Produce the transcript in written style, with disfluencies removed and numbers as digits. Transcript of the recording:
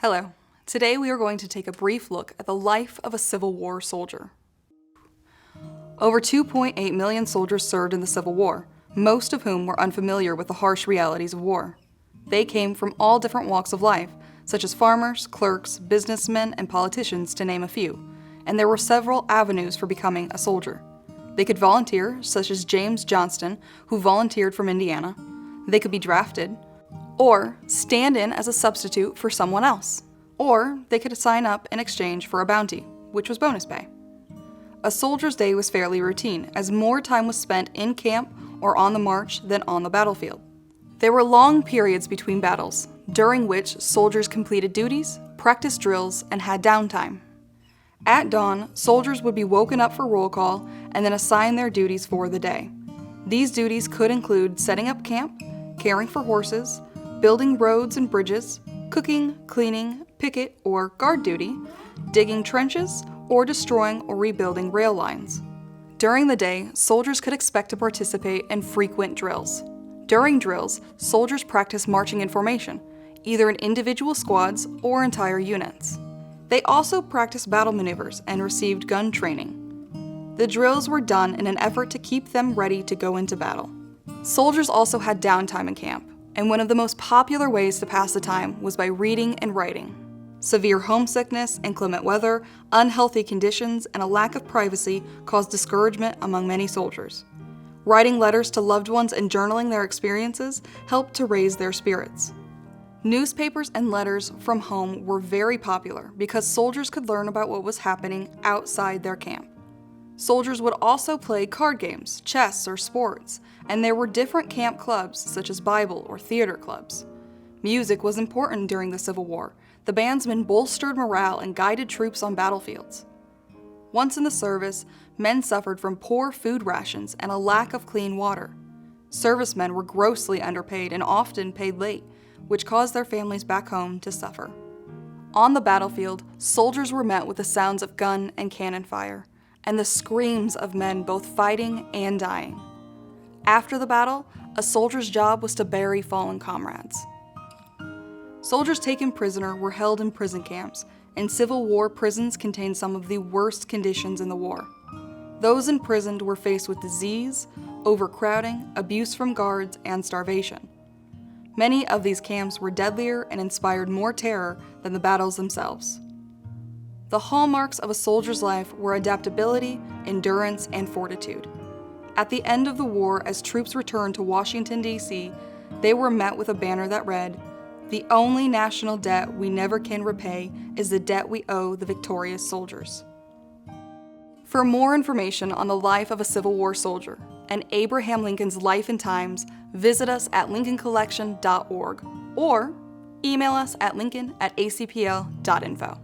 Hello. Today we are going to take a brief look at the life of a Civil War soldier. Over 2.8 million soldiers served in the Civil War, most of whom were unfamiliar with the harsh realities of war. They came from all different walks of life, such as farmers, clerks, businessmen, and politicians, to name a few, and there were several avenues for becoming a soldier. They could volunteer, such as James Johnston, who volunteered from Indiana. They could be drafted, or stand in as a substitute for someone else, or they could sign up in exchange for a bounty, which was bonus pay. A soldier's day was fairly routine, as more time was spent in camp or on the march than on the battlefield. There were long periods between battles, during which soldiers completed duties, practiced drills, and had downtime. At dawn, soldiers would be woken up for roll call and then assigned their duties for the day. These duties could include setting up camp, caring for horses, building roads and bridges, cooking, cleaning, picket or guard duty, digging trenches, or destroying or rebuilding rail lines. During the day, soldiers could expect to participate in frequent drills. During drills, soldiers practiced marching in formation, either in individual squads or entire units. They also practiced battle maneuvers and received gun training. The drills were done in an effort to keep them ready to go into battle. Soldiers also had downtime in camp, and one of the most popular ways to pass the time was by reading and writing. Severe homesickness, inclement weather, unhealthy conditions, and a lack of privacy caused discouragement among many soldiers. Writing letters to loved ones and journaling their experiences helped to raise their spirits. Newspapers and letters from home were very popular because soldiers could learn about what was happening outside their camp. Soldiers would also play card games, chess, or sports, and there were different camp clubs such as Bible or theater clubs. Music was important during the Civil War. The bandsmen bolstered morale and guided troops on battlefields. Once in the service, men suffered from poor food rations and a lack of clean water. Servicemen were grossly underpaid and often paid late, which caused their families back home to suffer. On the battlefield, soldiers were met with the sounds of gun and cannon fire, and the screams of men both fighting and dying. After the battle, a soldier's job was to bury fallen comrades. Soldiers taken prisoner were held in prison camps, and Civil War prisons contained some of the worst conditions in the war. Those imprisoned were faced with disease, overcrowding, abuse from guards, and starvation. Many of these camps were deadlier and inspired more terror than the battles themselves. The hallmarks of a soldier's life were adaptability, endurance, and fortitude. At the end of the war, as troops returned to Washington, D.C., they were met with a banner that read, "The only national debt we never can repay is the debt we owe the victorious soldiers." For more information on the life of a Civil War soldier and Abraham Lincoln's life and times, visit us at lincolncollection.org or email us at lincoln@acpl.info.